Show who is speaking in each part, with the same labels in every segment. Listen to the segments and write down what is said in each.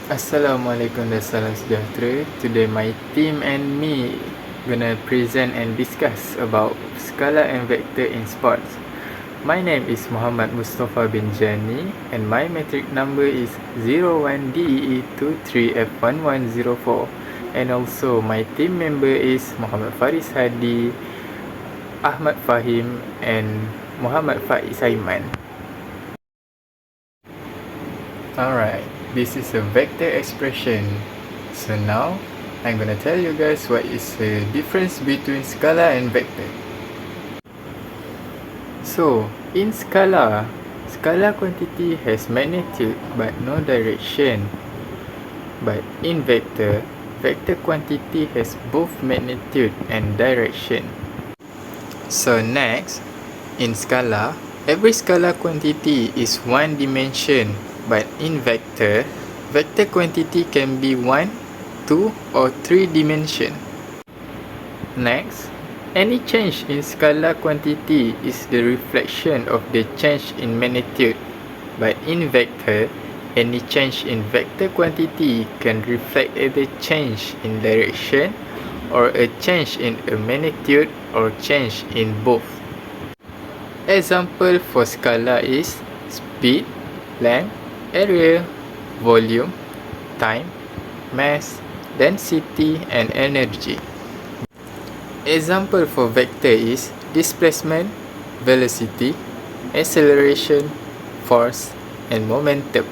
Speaker 1: Assalamualaikum dan salam sejahtera. Today my team and me gonna present and discuss about scalar and vector in sports. My name is Muhammad Mustafa bin Jani and my metric number is 01DE23F1104, and also my team member is Muhammad Faris Hadi, Ahmad Fahim and Muhammad Faiz Aiman. Alright, this is a vector expression. So now, I'm gonna tell you guys what is the difference between scalar and vector. So, in scalar quantity has magnitude but no direction. But in vector quantity has both magnitude and direction. So next, in scalar, every scalar quantity is one dimension. But in vector quantity can be 1, 2 or 3 dimension. Next, any change in scalar quantity is the reflection of the change in magnitude. But in vector, any change in vector quantity can reflect either change in direction or a change in a magnitude or change in both. Example for scalar is speed, length, area, volume, time, mass, density and energy. Example for vector is displacement, velocity, acceleration, force and momentum.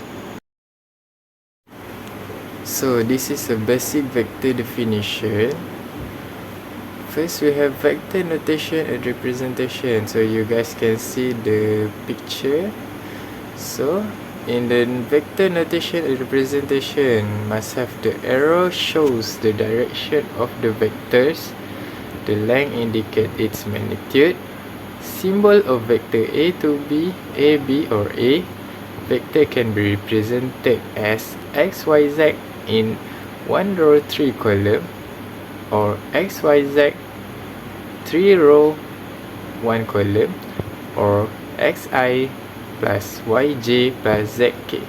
Speaker 1: So this is a basic vector definition. First we have vector notation and representation. So you guys can see the picture. So in the vector notation and representation, must have the arrow shows the direction of the vectors, the length indicate its magnitude, symbol of vector A to B, A, B or A. Vector can be represented as X, Y, Z in 1 row 3 column or X, Y, Z 3 row 1 column or Xi plus Yj plus Zk.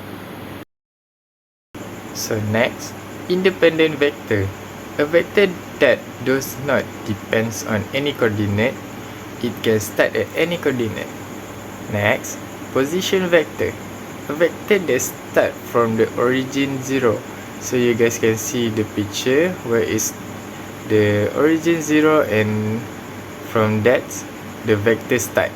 Speaker 1: So next, independent vector. A vector that does not depends on any coordinate. It can start at any coordinate. Next, position vector. A vector that start from the origin 0. So you guys can see the picture where is the origin 0 and from that the vector start.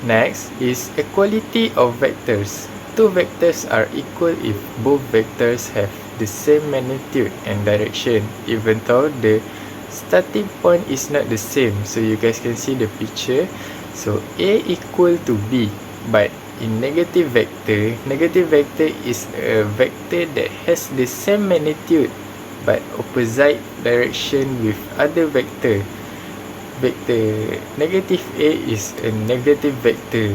Speaker 1: Next is equality of vectors. Two vectors are equal if both vectors have the same magnitude and direction, even though the starting point is not the same. So you guys can see the picture. So A equal to B, but in negative vector is a vector that has the same magnitude but opposite direction with other vector. Vector negative A is a negative vector.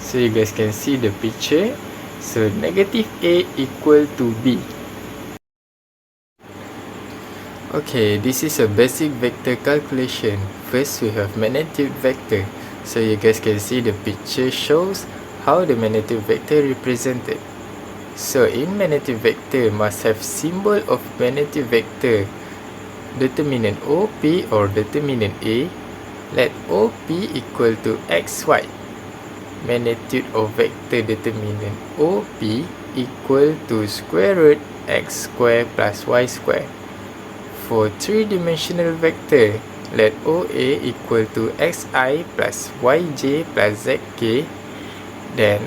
Speaker 1: So you guys can see the picture. So negative A equal to B. Okay, this is a basic vector calculation. First we have magnitude vector. So you guys can see the picture shows how the magnitude vector represented. So in magnitude vector must have symbol of magnitude vector, determinant OP or determinant A. Let OP equal to XY. Magnitude of vector determinant OP equal to square root x square plus y square. For three-dimensional vector, let OA equal to xi plus yj plus zk. Then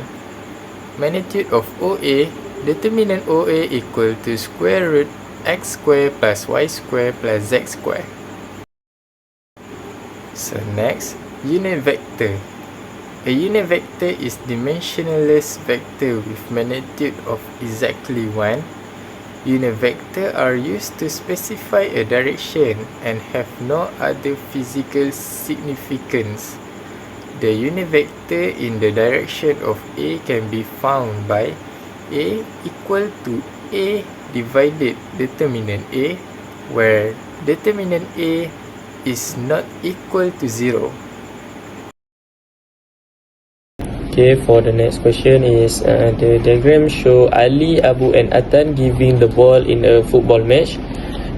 Speaker 1: magnitude of OA, determinant OA equal to square root x square plus y square plus z square. So next, unit vector. A unit vector is dimensionless vector with magnitude of exactly 1. Unit vector are used to specify a direction and have no other physical significance. The unit vector in the direction of A can be found by A equal to A divided determinant A, where determinant A is not equal to 0.
Speaker 2: Okay, for the next question is the diagram show Ali, Abu and Atan giving the ball in a football match.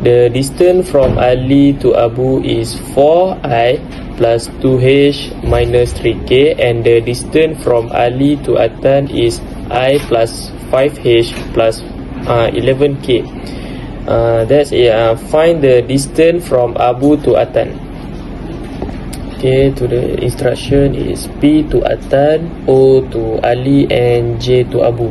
Speaker 2: The distance from Ali to Abu is 4I plus 2H minus 3K, and the distance from Ali to Atan is I plus 5H plus 11K. Find the distance from Abu to Atan. Okay, to the instruction is P to Atan, O to Ali and J to Abu.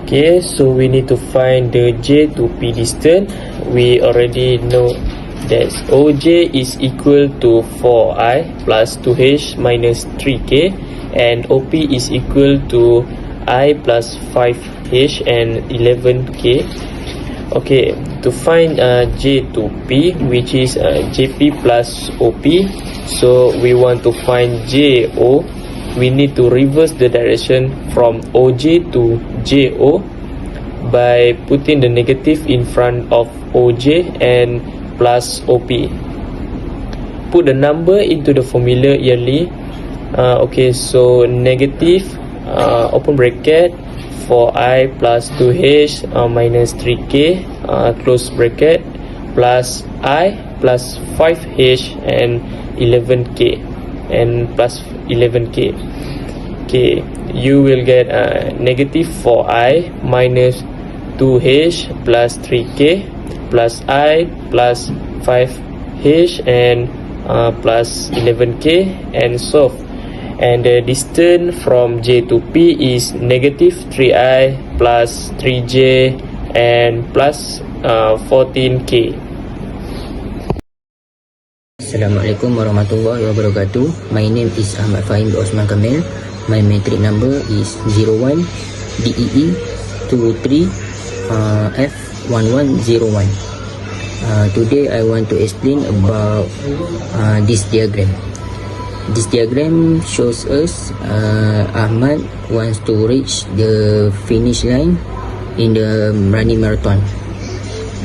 Speaker 2: Okay, so we need to find the J to P distance. We already know that OJ is equal to 4I plus 2H minus 3K, and OP is equal to I plus 5H and 11K. Okay, to find J to P, which is JP plus OP, so we want to find JO. We need to reverse the direction from OJ to JO by putting the negative in front of OJ and plus OP. Put the number into the formula yearly. Okay, so negative open bracket 4I plus 2H minus 3K close bracket plus I plus 5H and 11K and plus 11K. Okay, you will get negative 4I minus 2H plus 3K plus I plus 5H and plus 11K and solve. And the distance from J to P is negative 3I plus 3J and plus 14K.
Speaker 3: Assalamualaikum warahmatullahi wabarakatuh. My name is Ahmad Fahim Osman Kamil. My metric number is 01 DEE 23 F1101. Today I want to explain about this diagram. This diagram shows us Ahmad wants to reach the finish line in the running marathon,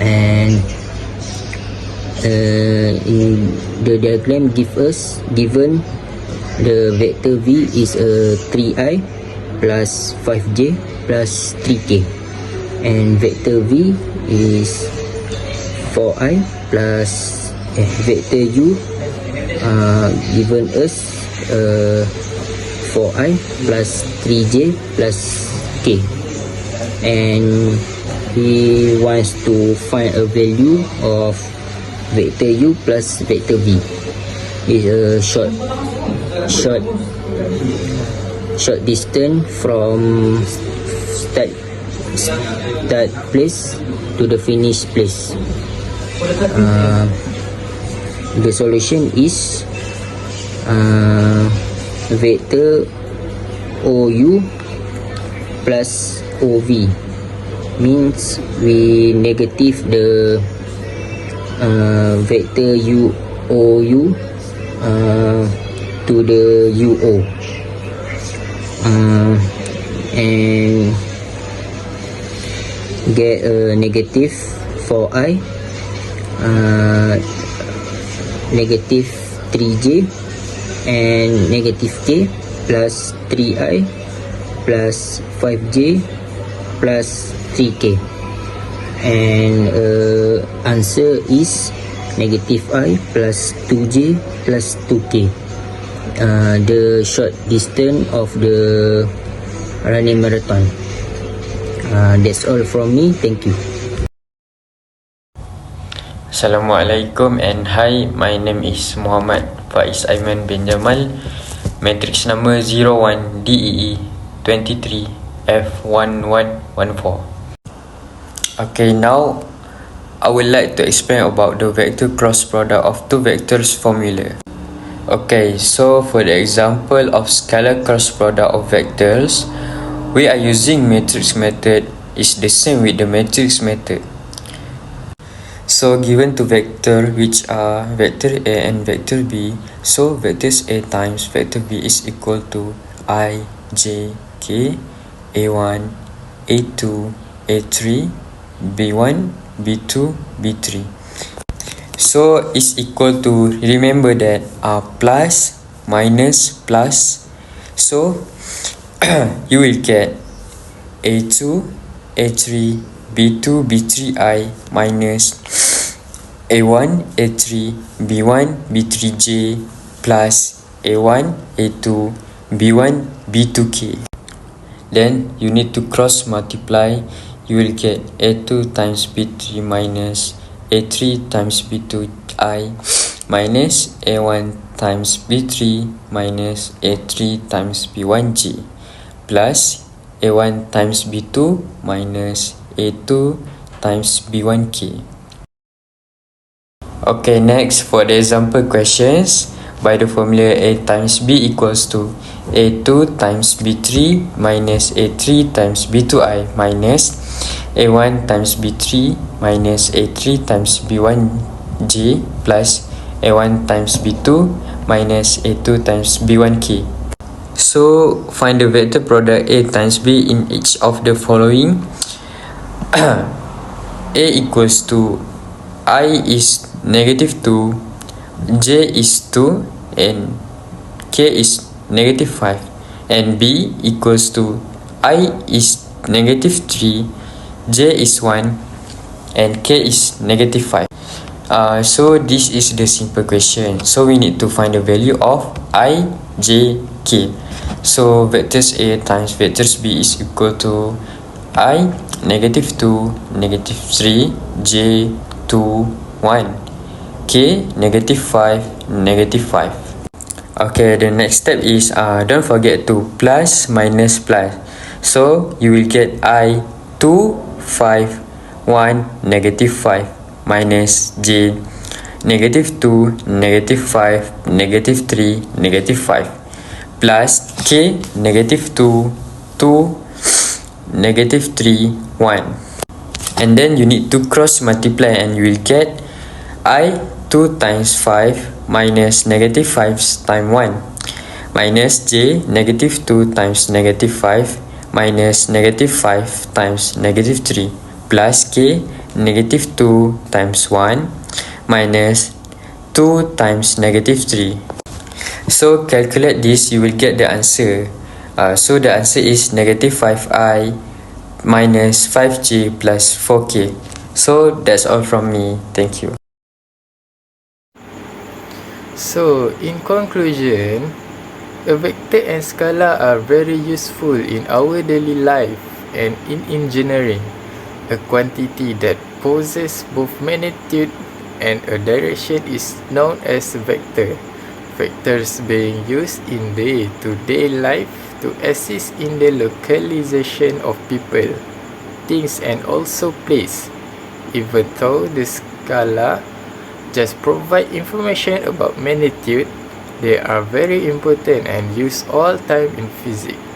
Speaker 3: and in the diagram given the vector V is 3I plus 5J plus 3K, and vector V is 4I plus vector U given us 4I plus 3J plus K, and he wants to find a value of vector U plus vector V. Is a short distance from start place to the finish place. The solution is vector OU plus OV, means we negative the vector OU to the UO, and get a negative 4I negative 3J and negative K plus 3I plus 5J plus 3K, and answer is negative I plus 2J plus 2K, the short distance of the running marathon. That's all from me. Thank you.
Speaker 4: Assalamualaikum and hi, my name is Muhammad Faiz Aiman bin Jamal. Matrix number 01 DEE 23 F1114. Okay, now I would like to explain about the vector cross product of two vectors formula. Okay, so for the example of scalar cross product of vectors, we are using matrix method. Is the same with the matrix method. So given two vector which are vector A and vector B, so vectors A times vector B is equal to I, J, K, A1, A2, A3, B1, B2, B3. So is equal to, remember that plus, minus, plus. So you will get A2, A3, B2, B3I minus A1, A3, B1, B3J plus A1, A2, B1, B2K. Then you need to cross multiply. You will get A2 times B3 minus A3 times B2I minus A1 times B3 minus A3 times B1J plus A1 times B2 minus A2 times B1K. Okay, next for the example questions, by the formula A times B equals to A2 times B3 minus A3 times B2I minus A1 times B3 minus A3 times B1J plus A1 times B2 minus A2 times B1K. So find the vector product A times B in each of the following. A equals to I is negative 2, J is 2 and K is negative 5, and B equals to I is negative 3, J is 1 and K is negative 5. So this is the simple question. So we need to find the value of I, J, K. So vectors A times vectors B is equal to I negative 2, negative 3, J 2, 1, K negative 5, negative 5. Okay, the next step is don't forget to plus minus plus. So you will get I 2, 5, 1, negative 5 minus J negative 2, negative 5, negative 3, negative 5 plus K negative 2, 2, negative 3, 1. And then you need to cross multiply and you will get I 2 times 5 minus negative 5 times 1 minus J negative 2 times negative 5 minus negative 5 times negative 3 plus K negative 2 times 1 minus 2 times negative 3. So calculate this, you will get the answer. So the answer is negative 5I minus 5J plus 4K. So that's all from me. Thank you.
Speaker 1: So in conclusion, a vector and scalar are very useful in our daily life and in engineering. A quantity that possesses both magnitude and a direction is known as a vector. Vectors being used in day-to-day life to assist in the localization of people, things and also place. Even though the scalar just provide information about magnitude, they are very important and used all time in physics.